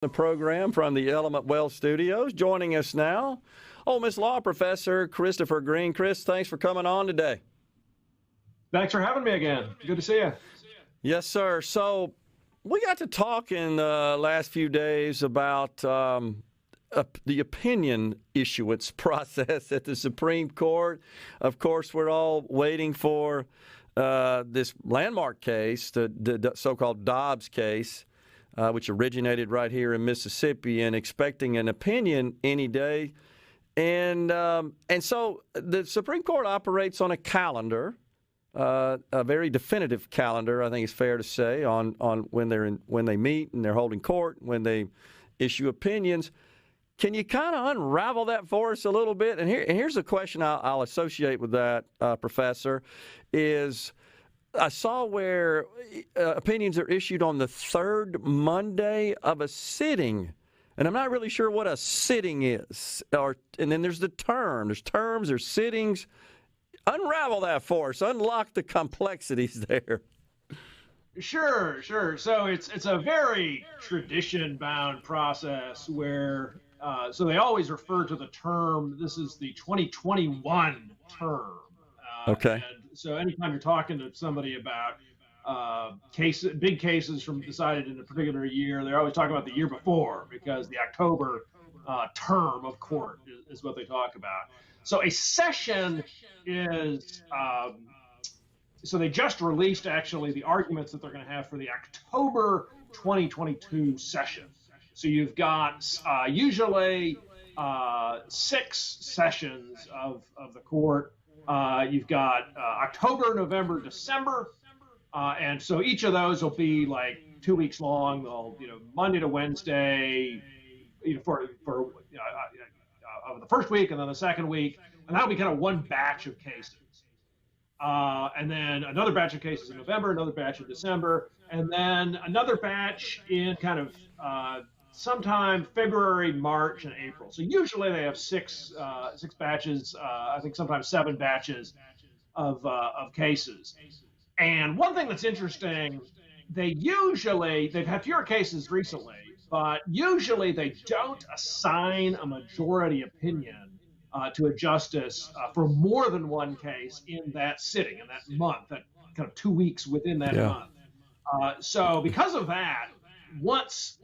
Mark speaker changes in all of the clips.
Speaker 1: The program from the Element Wealth Studios. Joining us now, Ole Miss Law Professor Christopher Green. Chris, thanks for coming on today.
Speaker 2: Thanks for having me again. Good to see you.
Speaker 1: Yes, sir. So we got to talk in the last few days about the opinion issuance process at the Supreme Court. Of course, we're all waiting for this landmark case, the so-called Dobbs case, which originated right here in Mississippi, and expecting an opinion any day. And so the Supreme Court operates on a calendar, a very definitive calendar, I think it's fair to say, on when they meet and they're holding court, when they issue opinions. Can you kind of unravel that for us a little bit? And here's a question I'll associate with that, Professor, is I saw where opinions are issued on the third Monday of a sitting, and I'm not really sure what a sitting is. And then there's the term. There's terms, there's sittings. Unravel that for us. Unlock the complexities there.
Speaker 2: Sure. So it's a very tradition-bound process where so they always refer to the term. This is the 2021 term.
Speaker 1: Okay.
Speaker 2: And so anytime you're talking to somebody about big cases decided in a particular year, they're always talking about the year before, because the October term of court is what they talk about. So a session is, so they just released actually the arguments that they're going to have for the October 2022 session. So you've got usually 6 sessions of the court. You've got October, November, December, and so each of those will be like 2 weeks long. They'll, Monday to Wednesday, for the first week, and then the second week, and that'll be kind of one batch of cases. And then another batch of cases in November, another batch in December, and then another batch in kind of sometime February, March, and April. So usually they have six batches, I think sometimes 7 batches of cases. And one thing that's interesting, they've had fewer cases recently, but usually they don't assign a majority opinion to a justice for more than one case in that sitting, in that month, that kind of 2 weeks within that month. So because of that, once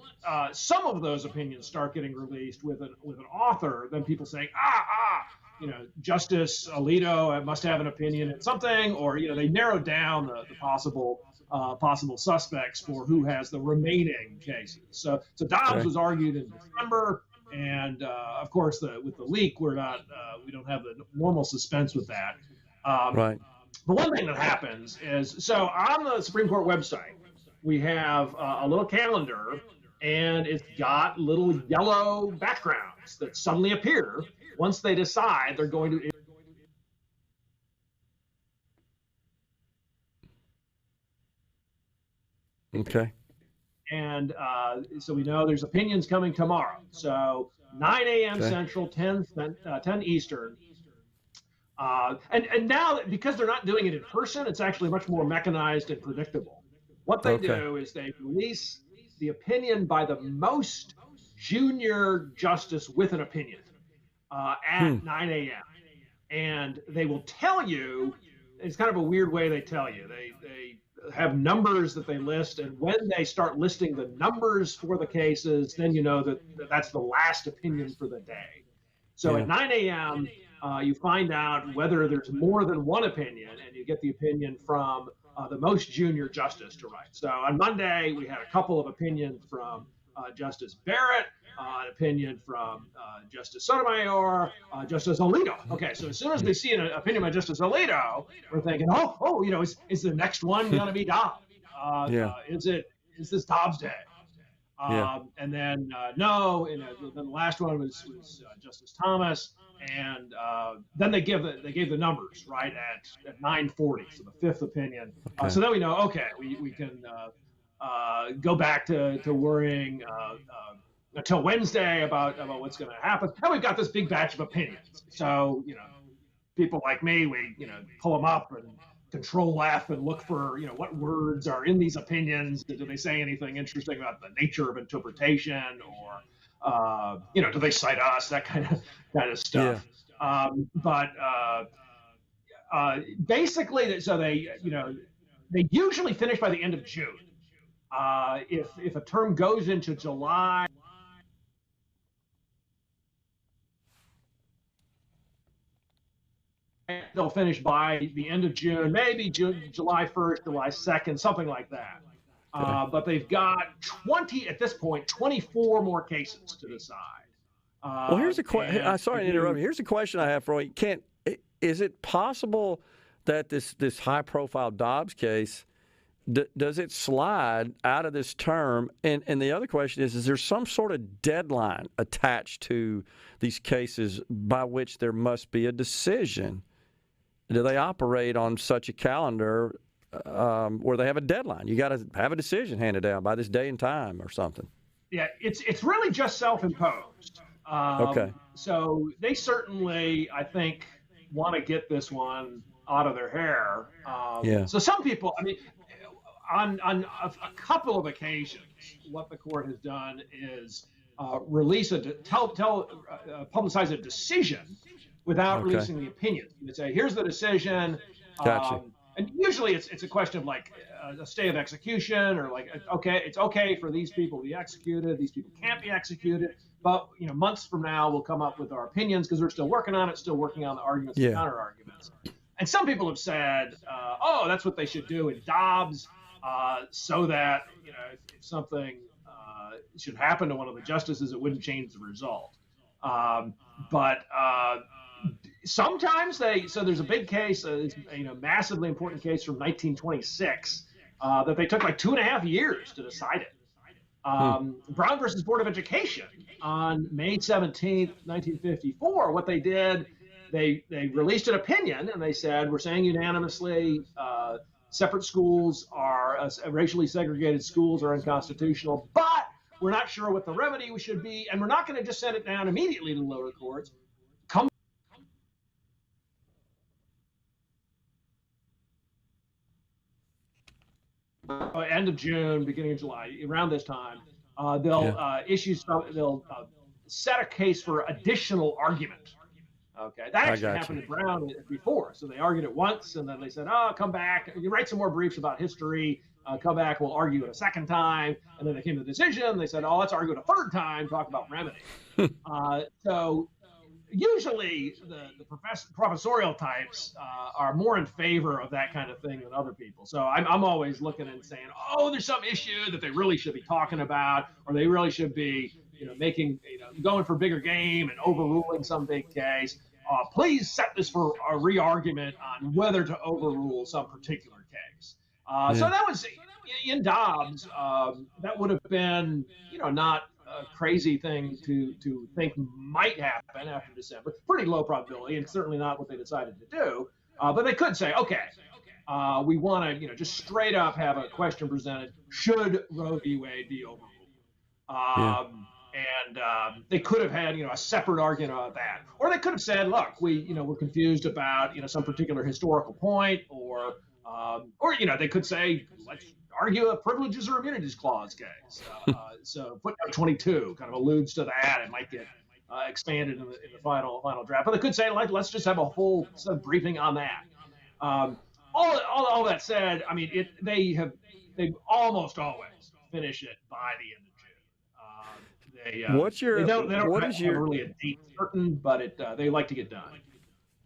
Speaker 2: some of those opinions start getting released with an author, then people saying, Justice Alito must have an opinion in something, or they narrow down the possible suspects for who has the remaining cases. So Dobbs was argued in December, and of course with the leak, we don't have the normal suspense with that.
Speaker 1: Right.
Speaker 2: But one thing that happens is, so on the Supreme Court website, we have a little calendar, and it's got little yellow backgrounds that suddenly appear once they decide they're going to.
Speaker 1: Okay.
Speaker 2: And so we know there's opinions coming tomorrow. So 9 a.m. Central, 10 Eastern. And now, because they're not doing it in person, it's actually much more mechanized and predictable. What they do is they release the opinion by the most junior justice with an opinion at 9 a.m. And they will tell you, it's kind of a weird way they tell you. They have numbers that they list, and when they start listing the numbers for the cases, then you know that's the last opinion for the day. So at 9 a.m., you find out whether there's more than one opinion, and you get the opinion from the most junior justice to write. So on Monday, we had a couple of opinions from Justice Barrett, an opinion from Justice Sotomayor, Justice Alito. Okay, so as soon as we see an opinion by Justice Alito, we're thinking, is the next one going to be Dobbs? Is this Dobbs Day? And then no, and then the last one was Justice Thomas, and then they gave the numbers right at 9:40, so the 5th opinion. So then we know, okay, we can go back to worrying until Wednesday about what's going to happen. And we've got this big batch of opinions. So people like me, we pull them up and Control F and look for, what words are in these opinions. Do they say anything interesting about the nature of interpretation, or do they cite us? That kind of stuff.
Speaker 1: Yeah.
Speaker 2: But basically, so they usually finish by the end of June. If a term goes into July, they'll finish by the end of June, maybe July 1st, July 2nd, something like that. But they've got 24 more cases to decide.
Speaker 1: Well, here's a question. Sorry to interrupt you. Here's a question I have for you. Is it possible that this high-profile Dobbs case, does it slide out of this term? And the other question is there some sort of deadline attached to these cases by which there must be a decision? Do they operate on such a calendar where they have a deadline? You got to have a decision handed down by this day and time or something.
Speaker 2: Yeah, it's really just self-imposed.
Speaker 1: Okay.
Speaker 2: So they certainly, I think, want to get this one out of their hair. So some people, on a couple of occasions, what the court has done is publicize a decision without releasing the opinion. They say, here's the decision.
Speaker 1: Gotcha.
Speaker 2: And usually it's a question of like a stay of execution, or like, okay, it's okay for these people to be executed. These people can't be executed. But, months from now, we'll come up with our opinions because we're still working on it, still working on the arguments and counter arguments. And some people have said, that's what they should do in Dobbs, so that, if something should happen to one of the justices, it wouldn't change the result. But sometimes there's a big case, massively important case from 1926 that they took like 2.5 years to decide it. Brown versus Board of Education on May 17th, 1954, what they did, they released an opinion and they said, we're saying unanimously separate schools are racially segregated schools are unconstitutional, but we're not sure what the remedy should be, and we're not going to just send it down immediately to the lower courts. End of June, beginning of July, around this time, they'll set a case for additional argument. Okay, that actually happened to Brown before. So they argued it once, and then they said, come back. You write some more briefs about history. Come back, we'll argue it a second time. And then they came to the decision. They said, let's argue it a third time, talk about remedy. So usually the professorial types are more in favor of that kind of thing than other people. So I'm always looking and saying, there's some issue that they really should be talking about, or they really should be, going for bigger game and overruling some big case. Please set this for a re-argument on whether to overrule some particular case. So that was in Dobbs. That would have been, not a crazy thing to think might happen after December. Pretty low probability, and certainly not what they decided to do. But they could say, okay, we want to, just straight up have a question presented: should Roe v. Wade be overruled? And they could have had, a separate argument about that, or they could have said, look, we're confused about, some particular historical point, or they could say, let's argue a privileges or immunities clause case. So footnote 22 kind of alludes to that. It might get expanded in the final draft, but they could say, let's just have a whole briefing on that. All that said, they almost always finish it by the end of June. What is your really a date certain, but they like to get done.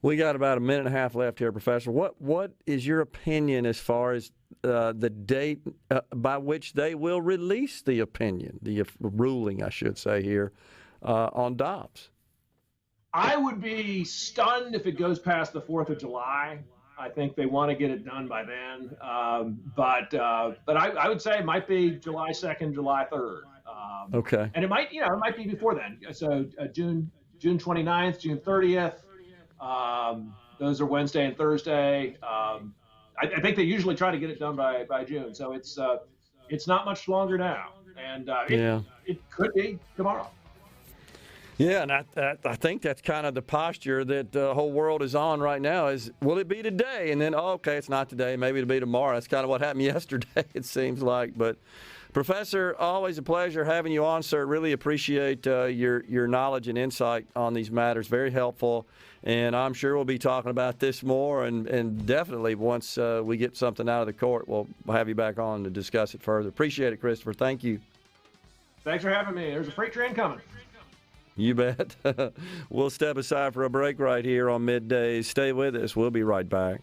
Speaker 1: We got about a minute and a half left here, Professor. What is your opinion as far as the date by which they will release the opinion, the ruling, I should say here, on Dobbs?
Speaker 2: I would be stunned if it goes past the 4th of July. I think they want to get it done by then. But I would say it might be July 2nd, July 3rd.
Speaker 1: Okay.
Speaker 2: And it might be before then. So June 29th, June 30th. Those are Wednesday and Thursday. I think they usually try to get it done by June. So it's not much longer now. And it could be tomorrow.
Speaker 1: Yeah, and I think that's kind of the posture that the whole world is on right now is, will it be today? And then, okay, it's not today. Maybe it'll be tomorrow. That's kind of what happened yesterday, it seems like. But, Professor, always a pleasure having you on, sir. Really appreciate your knowledge and insight on these matters. Very helpful. And I'm sure we'll be talking about this more. And definitely once we get something out of the court, we'll have you back on to discuss it further. Appreciate it, Christopher. Thank you.
Speaker 2: Thanks for having me. There's a freight train coming.
Speaker 1: You bet. We'll step aside for a break right here on Middays. Stay with us. We'll be right back.